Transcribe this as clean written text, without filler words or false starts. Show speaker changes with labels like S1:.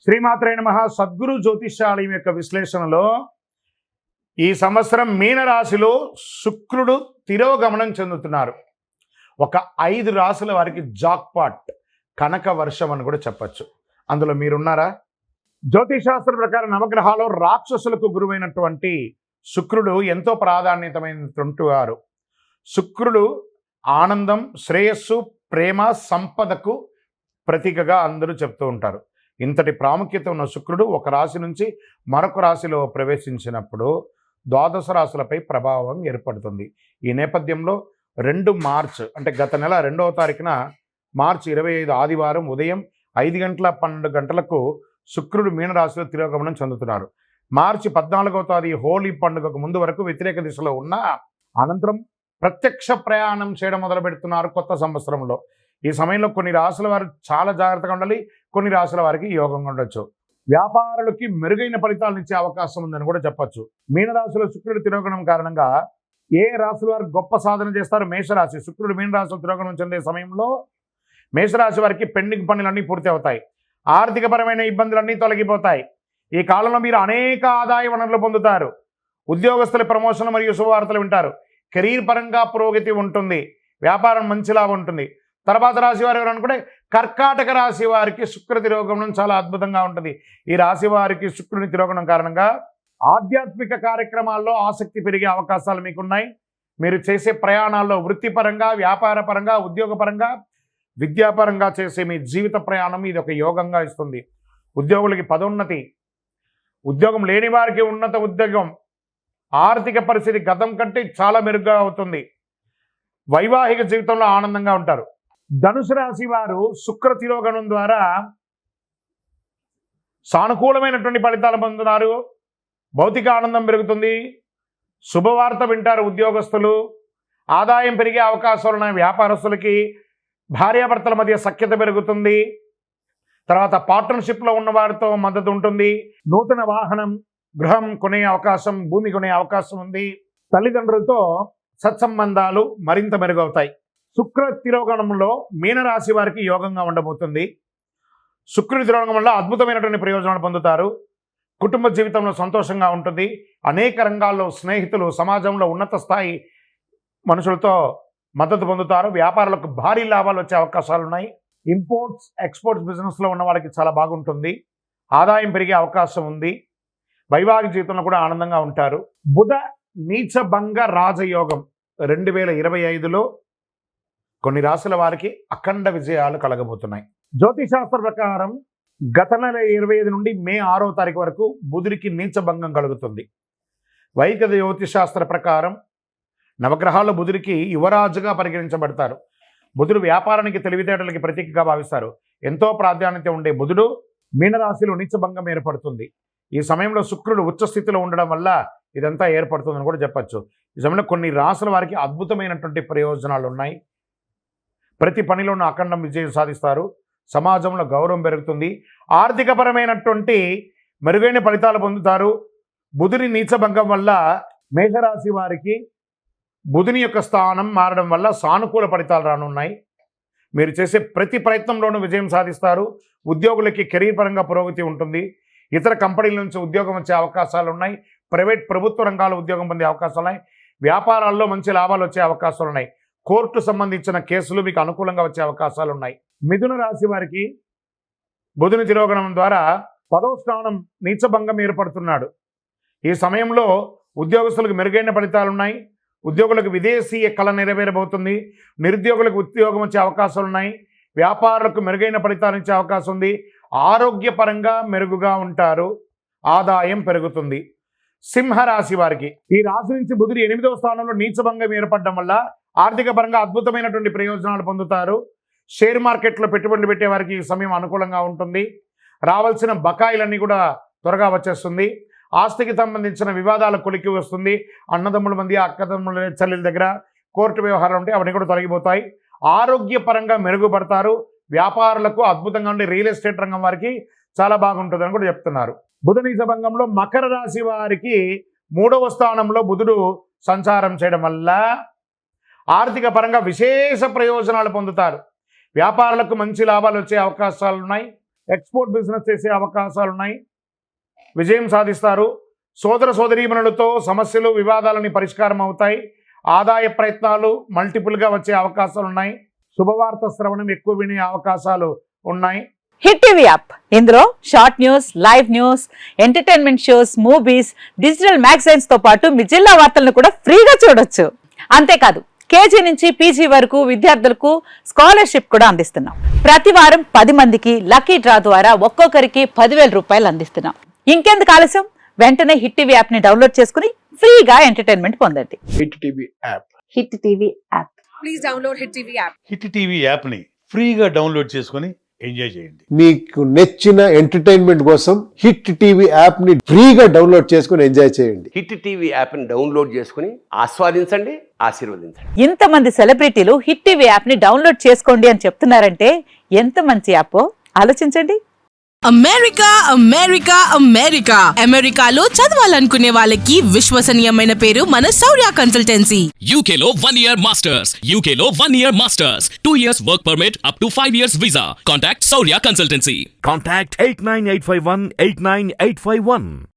S1: శ్రీమాత్రే నమః. సద్గురు జ్యోతిష్యాలయం యొక్క విశ్లేషణలో ఈ సంవత్సరం మీనరాశిలో శుక్రుడు తిరోగమనం చెందుతున్నారు. ఒక 5 రాశుల వారికి జాక్పాట్, కనక వర్షం అని కూడా చెప్పచ్చు. అందులో మీరున్నారా? జ్యోతిషాస్త్ర ప్రకారం నవగ్రహాల్లో రాక్షసులకు గురువైనటువంటి శుక్రుడు ఎంతో ప్రాధాన్యతమైనటువంటి వారు. శుక్రుడు ఆనందం, శ్రేయస్సు, ప్రేమ, సంపదకు ప్రతీకగా అందరూ చెప్తూ ఉంటారు. ఇంతటి ప్రాముఖ్యత ఉన్న శుక్రుడు ఒక రాశి నుంచి మరొక రాశిలో ప్రవేశించినప్పుడు ద్వాదశ రాశులపై ప్రభావం ఏర్పడుతుంది. ఈ నేపథ్యంలో 2 మార్చ్ అంటే గత నెల 2వ తారీఖున మార్చి 25 ఆదివారం ఉదయం 5:12 శుక్రుడు మీనరాశిలో తిరోగమనం చెందుతున్నారు. మార్చి 14వ తేదీ హోలీ పండుగకు ముందు వరకు వ్యతిరేక దిశలో ఉన్న అనంతరం ప్రత్యక్ష ప్రయాణం చేయడం మొదలు పెడుతున్నారు కొత్త సంవత్సరంలో. ఈ సమయంలో కొన్ని రాశుల వారు చాలా జాగ్రత్తగా ఉండాలి, కొన్ని రాశుల వారికి యోగంగా ఉండొచ్చు. వ్యాపారులకి మెరుగైన ఫలితాలను ఇచ్చే అవకాశం ఉందని కూడా చెప్పచ్చు. మీనరాశిలో శుక్రుడు తిరోగమనం కారణంగా ఏ రాశుల వారు గొప్ప సాధన చేస్తారు? మేషరాశి. శుక్రుడు మీనరాశిలో తిరోగమనం చెందే సమయంలో మేషరాశి వారికి పెండింగ్ పనులన్నీ పూర్తి అవుతాయి. ఆర్థికపరమైన ఇబ్బందులన్నీ తొలగిపోతాయి. ఈ కాలంలో మీరు అనేక ఆదాయ వనరులు పొందుతారు. ఉద్యోగస్తుల ప్రమోషన్ మరియు శుభవార్తలు వింటారు. కెరీర్ పరంగా పురోగతి ఉంటుంది. వ్యాపారం మంచి లాభం ఉంటుంది. తర్వాత రాశి వారు ఎవరు అనుకుంటే కర్కాటక రాశి వారికి శుక్ర తిరోగమనం చాలా అద్భుతంగా ఉంటుంది. ఈ రాశి వారికి శుక్రుని తిరోగమనం కారణంగా ఆధ్యాత్మిక కార్యక్రమాల్లో ఆసక్తి పెరిగే అవకాశాలు మీకున్నాయి. మీరు చేసే ప్రయాణాల్లో వృత్తిపరంగా, వ్యాపారపరంగా, ఉద్యోగపరంగా, విద్యాపరంగా చేసే మీ జీవిత ప్రయాణం ఇది ఒక యోగంగా ఇస్తుంది. ఉద్యోగులకి పదోన్నతి, ఉద్యోగం లేని వారికి ఉన్నత ఉద్యోగం, ఆర్థిక పరిస్థితి గతం కంటే చాలా మెరుగ్గా అవుతుంది. వైవాహిక జీవితంలో ఆనందంగా ఉంటారు. ధనుసు రాశి వారు శుక్ర తిరోగమనం ద్వారా సానుకూలమైనటువంటి ఫలితాలు పొందుతున్నారు. భౌతిక ఆనందం పెరుగుతుంది. శుభవార్త వింటారు ఉద్యోగస్తులు. ఆదాయం పెరిగే అవకాశాలు ఉన్నాయి వ్యాపారస్తులకి. భార్యాభర్తల మధ్య సఖ్యత పెరుగుతుంది. తర్వాత పార్ట్నర్షిప్లో ఉన్న వారితో మద్దతు ఉంటుంది. నూతన వాహనం, గృహం కొనే అవకాశం, భూమి కొనే అవకాశం ఉంది. తల్లిదండ్రులతో సత్సంబంధాలు మరింత మెరుగవుతాయి. శుక్ర తిరోగమనంలో మీనరాశి వారికి యోగంగా ఉండబోతుంది. శుక్రుడి తిరోగమనం వల్ల అద్భుతమైనటువంటి ప్రయోజనాలు పొందుతారు. కుటుంబ జీవితంలో సంతోషంగా ఉంటుంది. అనేక రంగాల్లో స్నేహితులు, సమాజంలో ఉన్నత స్థాయి మనుషులతో మద్దతు పొందుతారు. వ్యాపారులకు భారీ లాభాలు వచ్చే అవకాశాలు ఉన్నాయి. ఇంపోర్ట్స్, ఎక్స్పోర్ట్స్ బిజినెస్లో ఉన్న వాళ్ళకి చాలా బాగుంటుంది. ఆదాయం పెరిగే అవకాశం ఉంది. వైవాహిక జీవితంలో కూడా ఆనందంగా ఉంటారు. బుధ నీచభంగ రాజయోగం 2025లో కొన్ని రాశుల వారికి అఖండ విజయాలు కలగబోతున్నాయి. జ్యోతిశాస్త్ర ప్రకారం గత నెల 25 నుండి మే 6వ తారీఖు వరకు బుధుడికి నీచభంగం కలుగుతుంది. వైదిక జ్యోతిశాస్త్ర ప్రకారం నవగ్రహాలు బుధుడికి యువరాజుగా పరిగణించబడతారు. బుధుడు వ్యాపారానికి, తెలివితేటలకి ప్రతీకగా భావిస్తారు. ఎంతో ప్రాధాన్యత ఉండే బుధుడు మీనరాశిలో నీచభంగం ఏర్పడుతుంది. ఈ సమయంలో శుక్రుడు ఉచ్చ స్థితిలో ఉండడం వల్ల ఇదంతా ఏర్పడుతుందని కూడా చెప్పచ్చు. ఈ సమయంలో కొన్ని రాశుల వారికి అద్భుతమైనటువంటి ప్రయోజనాలు ఉన్నాయి. ప్రతి పనిలోనూ అఖండం విజయం సాధిస్తారు. సమాజంలో గౌరవం పెరుగుతుంది. ఆర్థికపరమైనటువంటి మెరుగైన ఫలితాలు పొందుతారు. బుధుని నీచభంగం వల్ల మేషరాశి వారికి బుధుని యొక్క స్థానం మారడం వల్ల సానుకూల ఫలితాలు రానున్నాయి. మీరు చేసే ప్రతి ప్రయత్నంలోనూ విజయం సాధిస్తారు. ఉద్యోగులకి కెరీర్ పరంగా పురోగతి ఉంటుంది. ఇతర కంపెనీల నుంచి ఉద్యోగం వచ్చే అవకాశాలు ఉన్నాయి. ప్రైవేట్, ప్రభుత్వ రంగాల్లో ఉద్యోగం పొందే అవకాశాలు ఉన్నాయి. వ్యాపారాల్లో మంచి లాభాలు వచ్చే అవకాశాలు ఉన్నాయి. కోర్టు సంబంధించిన కేసులు మీకు అనుకూలంగా వచ్చే అవకాశాలు ఉన్నాయి. మిథున రాశి వారికి బుధుని తిరోగమనం ద్వారా 10వ స్థానం నీచభంగం ఏర్పడుతున్నాడు. ఈ సమయంలో ఉద్యోగస్తులకు మెరుగైన ఫలితాలు ఉన్నాయి. ఉద్యోగులకు విదేశీయ కళ నెరవేరబోతుంది. నిరుద్యోగులకు ఉద్యోగం వచ్చే అవకాశాలు ఉన్నాయి. వ్యాపారులకు మెరుగైన ఫలితాలు ఇచ్చే అవకాశం ఉంది. ఆరోగ్యపరంగా మెరుగుగా ఉంటారు. ఆదాయం పెరుగుతుంది. సింహరాశి వారికి ఈ రాశి నుంచి బుధుడు 8వ స్థానంలో నీచభంగం ఏర్పడడం వల్ల ఆర్థిక పరంగా అద్భుతమైనటువంటి ప్రయోజనాలు పొందుతారు. షేర్ మార్కెట్లో పెట్టుబడులు పెట్టే వారికి ఈ సమయం అనుకూలంగా ఉంటుంది. రావాల్సిన బకాయిలన్నీ కూడా త్వరగా వచ్చేస్తుంది. ఆస్తికి సంబంధించిన వివాదాల కొలికి వస్తుంది. అన్నదమ్ముల మధ్య, అక్కదమ్ముల చెల్లెల దగ్గర కోర్టు వ్యవహారాలు ఉంటే అవన్నీ కూడా తొలగిపోతాయి. ఆరోగ్యపరంగా మెరుగుపడతారు. వ్యాపారులకు అద్భుతంగా ఉండే రియల్ ఎస్టేట్ రంగం వారికి చాలా బాగుంటుందని కూడా చెప్తున్నారు. బుధ నీచభంగంలో మకర రాశి వారికి 3వ స్థానంలో బుధుడు సంచారం చేయడం వల్ల ఆర్థిక పరంగా విశేష ప్రయోజనాలు పొందుతారు. వ్యాపారులకు మంచి లాభాలు వచ్చే అవకాశాలు ఉన్నాయి. ఎక్స్పోర్ట్ బిజినెస్ చేసే అవకాశాలు ఉన్నాయి. విజయం సాధిస్తారు. సోదర సోదరీమణులతో సమస్యలు వివాదాలని పరిష్కారం అవుతాయి. ఆదాయ ప్రయత్నాలు మల్టిపుల్గా వచ్చే అవకాశాలు ఉన్నాయి. శుభవార్త శ్రవణం ఎక్కువ వినే అవకాశాలు ఉన్నాయి.
S2: హిట్ టీవీ యాప్, ఇందులో short news, live news, entertainment shows, movies, digital magazines తో పాటు మీ జిల్లా వార్తలను కూడా ఫ్రీగా చూడొచ్చు. అంతేకాదు కేజీ నుంచి పీజీ వరకు విద్యార్థులకు స్కాలర్షిప్ కూడా అందిస్తున్నాం. ప్రతి వారం 10 మందికి లక్కీ డ్రా ద్వారా ఒక్కొక్కరికి 10,000 రూపాయలు అందిస్తున్నాం. ఇంకెందుకు ఆలస్యం, వెంటనే హిట్ టీవీ యాప్ ని డౌన్లోడ్ చేసుకుని ఫ్రీగా ఎంటర్టైన్మెంట్ పొందండి.
S3: Hit TV app.
S2: Hit TV app.
S4: Please download Hit TV app.
S5: Hit TV యాప్ని ఫ్రీగా డౌన్లోడ్ చేసుకొని ఎంజాయ్ చేయండి.
S3: మీకు నచ్చిన ఎంటర్టైన్మెంట్ కోసం హిట్ టీవీ యాప్ ని ఫ్రీగా డౌన్లోడ్ చేసుకుని ఎంజాయ్ చేయండి.
S6: హిట్ టీవీ యాప్ని డౌన్లోడ్ చేసుకుని ఆస్వాదించండి, ఆశీర్వదించండి.
S2: ఇంతమంది సెలబ్రిటీలు హిట్ టీవీ యాప్ ని డౌన్లోడ్ చేసుకోండి అని చెప్తున్నారంటే ఎంత మంచి యాప్ ఆలోచించండి.
S7: అమెరికా అమెరికా అమెరికా అమెరికాలో చదవాలనుకునే వాళ్ళకి విశ్వసనీయమైన పేరు మన శౌర్య కన్సల్టెన్సీ.
S8: UK లో 1 year masters. UK లో 1 year masters. 2 years work permit up to 5 years visa. Contact Saurya Consultancy.
S9: Contact 89851 89851.